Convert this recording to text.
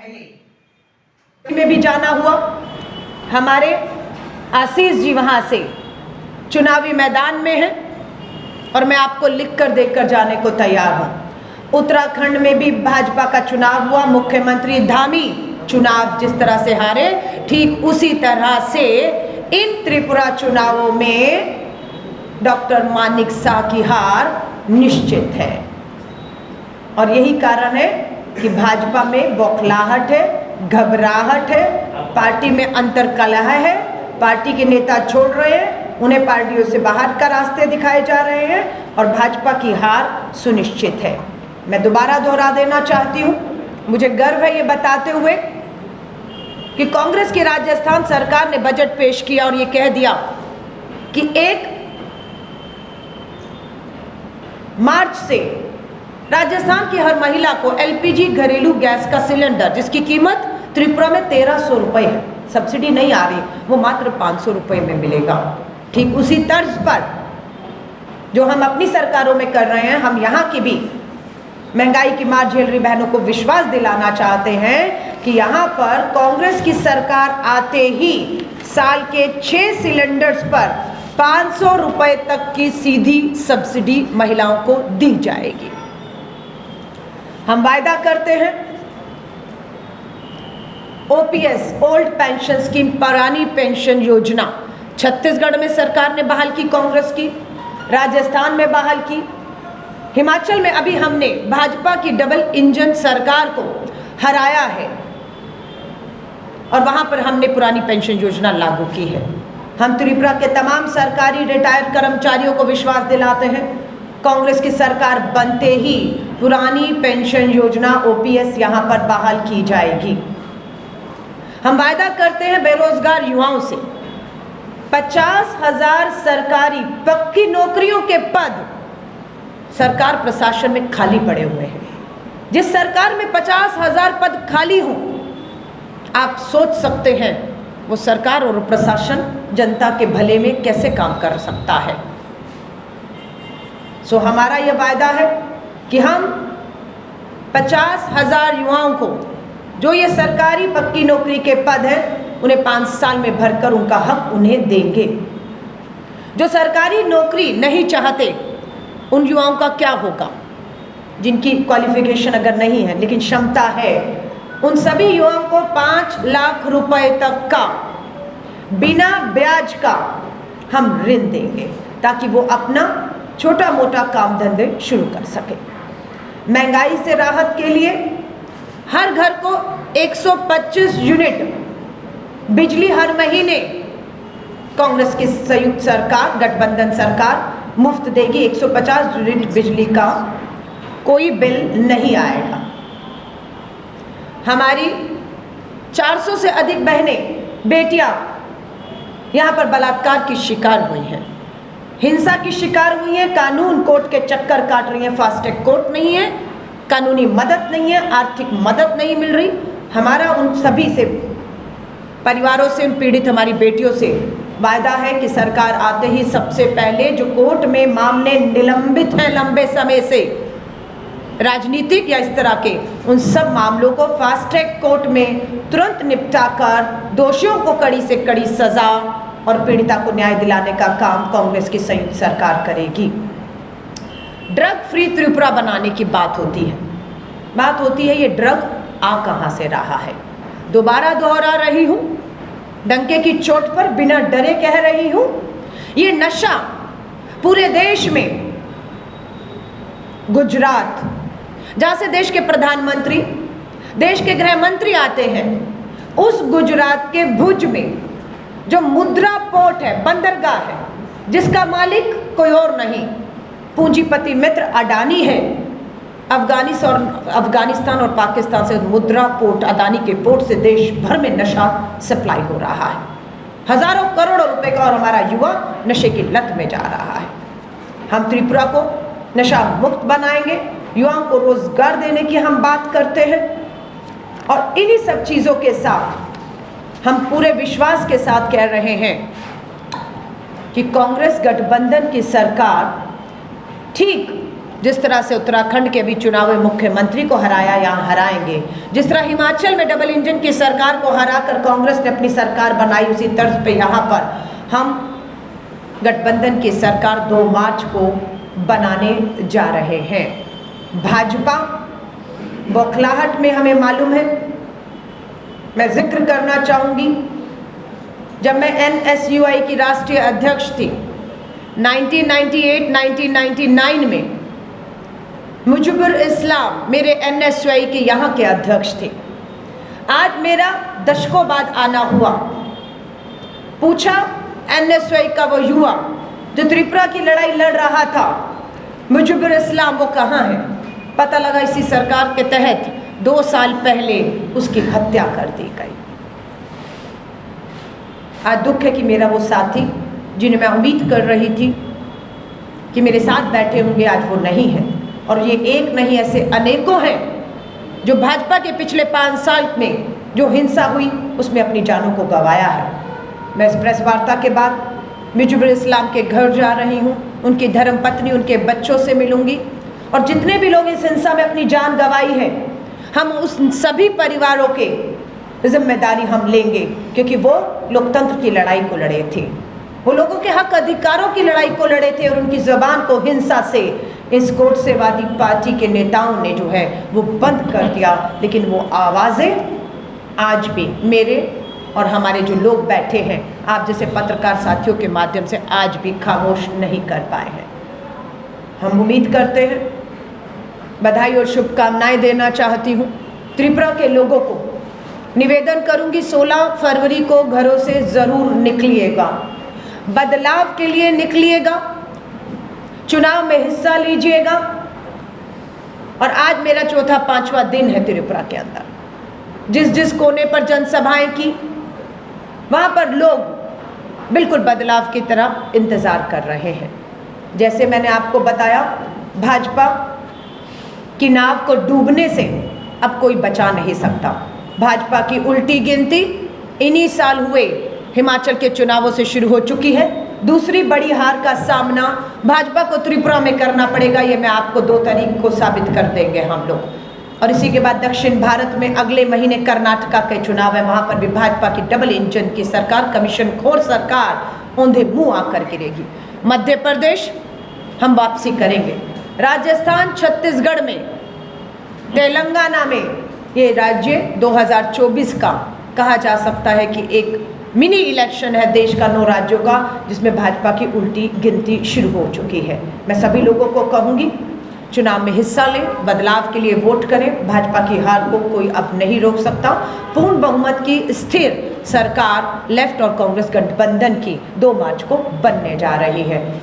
पहले में भी जाना हुआ, हमारे आशीष जी वहां से चुनावी मैदान में हैं और मैं आपको लिख कर देकर जाने को तैयार हूं। उत्तराखंड में भी भाजपा का चुनाव हुआ, मुख्यमंत्री धामी चुनाव जिस तरह से हारे, ठीक उसी तरह से इन त्रिपुरा चुनावों में डॉक्टर मानिक शाह की हार निश्चित है। और यही कारण है कि भाजपा में बौखलाहट है, घबराहट है, पार्टी में अंतर्कलह है, पार्टी के नेता छोड़ रहे हैं, उन्हें पार्टियों से बाहर का रास्ते दिखाए जा रहे हैं और भाजपा की हार सुनिश्चित है। मैं दोबारा दोहरा देना चाहती हूँ, मुझे गर्व है ये बताते हुए कि कांग्रेस की राजस्थान सरकार ने बजट पेश किया और ये कह दिया कि 1 मार्च से राजस्थान की हर महिला को एलपीजी घरेलू गैस का सिलेंडर, जिसकी कीमत त्रिपुरा में 1300 रुपये है, सब्सिडी नहीं आ रही, वो मात्र 500 रुपये में मिलेगा। ठीक उसी तर्ज पर जो हम अपनी सरकारों में कर रहे हैं, हम यहाँ की भी महंगाई की मार झेल रही बहनों को विश्वास दिलाना चाहते हैं कि यहाँ पर कांग्रेस की सरकार आते ही साल के 6 सिलेंडर्स पर 500 रुपये तक की सीधी सब्सिडी महिलाओं को दी जाएगी। हम वायदा करते हैं ओपीएस, ओल्ड पेंशन स्कीम, पुरानी पेंशन योजना छत्तीसगढ़ में सरकार ने बहाल की, कांग्रेस की, राजस्थान में बहाल की, हिमाचल में अभी हमने भाजपा की डबल इंजन सरकार को हराया है और वहां पर हमने पुरानी पेंशन योजना लागू की है। हम त्रिपुरा के तमाम सरकारी रिटायर्ड कर्मचारियों को विश्वास दिलाते हैं, कांग्रेस की सरकार बनते ही पुरानी पेंशन योजना ओपीएस यहां पर बहाल की जाएगी। हम वायदा करते हैं बेरोजगार युवाओं से 50,000 सरकारी पक्की नौकरियों के पद सरकार प्रशासन में खाली पड़े हुए हैं। जिस सरकार में 50,000 पद खाली हों, आप सोच सकते हैं वो सरकार और प्रशासन जनता के भले में कैसे काम कर सकता है। सो हमारा यह वायदा है कि हम 50,000 युवाओं को जो ये सरकारी पक्की नौकरी के पद हैं उन्हें 5 साल में भरकर उनका हक उन्हें देंगे। जो सरकारी नौकरी नहीं चाहते उन युवाओं का क्या होगा, जिनकी क्वालिफिकेशन अगर नहीं है लेकिन क्षमता है, उन सभी युवाओं को 5 लाख रुपए तक का बिना ब्याज का हम ऋण देंगे ताकि वो अपना छोटा मोटा काम धंधे शुरू कर सके। महंगाई से राहत के लिए हर घर को 125 यूनिट बिजली हर महीने कांग्रेस की संयुक्त सरकार, गठबंधन सरकार मुफ्त देगी। 150 यूनिट बिजली का कोई बिल नहीं आएगा। हमारी 400 से अधिक बहनें, बेटियां यहाँ पर बलात्कार की शिकार हुई हैं, हिंसा की शिकार हुई हैं, कानून कोर्ट के चक्कर काट रही हैं, फास्ट ट्रैक कोर्ट नहीं है, कानूनी मदद नहीं है, आर्थिक मदद नहीं मिल रही। हमारा उन सभी से, परिवारों से, उन पीड़ित हमारी बेटियों से वायदा है कि सरकार आते ही सबसे पहले जो कोर्ट में मामले निलंबित हैं लंबे समय से, राजनीतिक या इस तरह के, उन सब मामलों को फास्ट ट्रैक कोर्ट में तुरंत निपटा कर दोषियों को कड़ी से कड़ी सजा और पीड़िता को न्याय दिलाने का काम कांग्रेस की संयुक्त सरकार करेगी। ड्रग फ्री त्रिपुरा बनाने की बात होती है ये ड्रग आ कहाँ से रहा है। दोबारा दोहरा रही हूँ, डंके की चोट पर बिना डरे कह रही हूँ, ये नशा पूरे देश में, गुजरात जहाँ से देश के प्रधानमंत्री, देश के गृह मंत्री आते हैं, उस गुजरात के भुज में जो मुद्रा पोर्ट है, बंदरगाह है, जिसका मालिक कोई और नहीं, पूंजीपति मित्र अडानी है। अफगानिस्तान और पाकिस्तान से मुद्रा पोर्ट, अडानी के पोर्ट से देश भर में नशा सप्लाई हो रहा है। हजारों करोड़ों रुपए का, और हमारा युवा नशे की लत में जा रहा है। हम त्रिपुरा को नशा मुक्त बनाएंगे, युवाओं को रोजगार देने की हम बात करते हैं और इन्हीं सब चीज़ों के साथ हम पूरे विश्वास के साथ कह रहे हैं कि कांग्रेस गठबंधन की सरकार ठीक जिस तरह से उत्तराखंड के अभी चुनाव में मुख्यमंत्री को हराया, यहाँ हराएंगे। जिस तरह हिमाचल में डबल इंजन की सरकार को हराकर कांग्रेस ने अपनी सरकार बनाई, उसी तर्ज पे यहाँ पर हम गठबंधन की सरकार 2 मार्च को बनाने जा रहे हैं। भाजपा बौखलाहट में हमें मालूम है। मैं जिक्र करना चाहूँगी, जब मैं NSUI की राष्ट्रीय अध्यक्ष थी 1998-1999 में, मुजिबुर इस्लाम मेरे NSUI के यहाँ के अध्यक्ष थे। आज मेरा दशकों बाद आना हुआ। पूछा NSUI का वो युवा जो त्रिपुरा की लड़ाई लड़ रहा था, मुजिबुर इस्लाम वो कहाँ है? पता लगा इसी सरकार के तहत 2 साल पहले उसकी हत्या कर दी गई। आज दुख है कि मेरा वो साथी जिन्हें मैं उम्मीद कर रही थी कि मेरे साथ बैठे होंगे, आज वो नहीं है। और ये एक नहीं, ऐसे अनेकों हैं जो भाजपा के पिछले 5 साल में जो हिंसा हुई उसमें अपनी जानों को गंवाया है। मैं इस प्रेस वार्ता के बाद मुजिबुर इस्लाम के घर जा रही हूँ, उनकी धर्मपत्नी, उनके बच्चों से मिलूंगी और जितने भी लोग इस हिंसा में अपनी जान गंवाई है, हम उस सभी परिवारों के जिम्मेदारी हम लेंगे, क्योंकि वो लोकतंत्र की लड़ाई को लड़े थे, वो लोगों के हक अधिकारों की लड़ाई को लड़े थे और उनकी ज़बान को हिंसा से इस गोडसेवादी पार्टी के नेताओं ने जो है वो बंद कर दिया। लेकिन वो आवाज़ें आज भी मेरे और हमारे जो लोग बैठे हैं, आप जैसे पत्रकार साथियों के माध्यम से आज भी खामोश नहीं कर पाए हैं। हम उम्मीद करते हैं, बधाई और शुभकामनाएं देना चाहती हूँ त्रिपुरा के लोगों को। निवेदन करूंगी 16 फरवरी को घरों से ज़रूर निकलिएगा, बदलाव के लिए निकलिएगा, चुनाव में हिस्सा लीजिएगा। और आज मेरा 4था-5वां दिन है त्रिपुरा के अंदर। जिस जिस कोने पर जनसभाएं की, वहाँ पर लोग बिल्कुल बदलाव की तरह इंतज़ार कर रहे हैं। जैसे मैंने आपको बताया, भाजपा की नाव को डूबने से अब कोई बचा नहीं सकता। भाजपा की उल्टी गिनती इन्हीं साल हुए हिमाचल के चुनावों से शुरू हो चुकी है। दूसरी बड़ी हार का सामना भाजपा को त्रिपुरा में करना पड़ेगा, ये मैं आपको 2 तारीख को साबित कर देंगे हम लोग। और इसी के बाद दक्षिण भारत में अगले महीने कर्नाटका के चुनाव है, वहाँ पर भी भाजपा की डबल इंजन की सरकार, कमीशन खोर सरकार औंधे मुँह आकर गिरेगी। मध्य प्रदेश हम वापसी करेंगे, राजस्थान, छत्तीसगढ़ में, तेलंगाना में, ये राज्य 2024 का कहा जा सकता है कि एक मिनी इलेक्शन है देश का 9 राज्यों का, जिसमें भाजपा की उल्टी गिनती शुरू हो चुकी है। मैं सभी लोगों को कहूँगी, चुनाव में हिस्सा लें, बदलाव के लिए वोट करें। भाजपा की हार को कोई अब नहीं रोक सकता। पूर्ण बहुमत की स्थिर सरकार लेफ्ट और कांग्रेस गठबंधन की 2 मार्च को बनने जा रही है।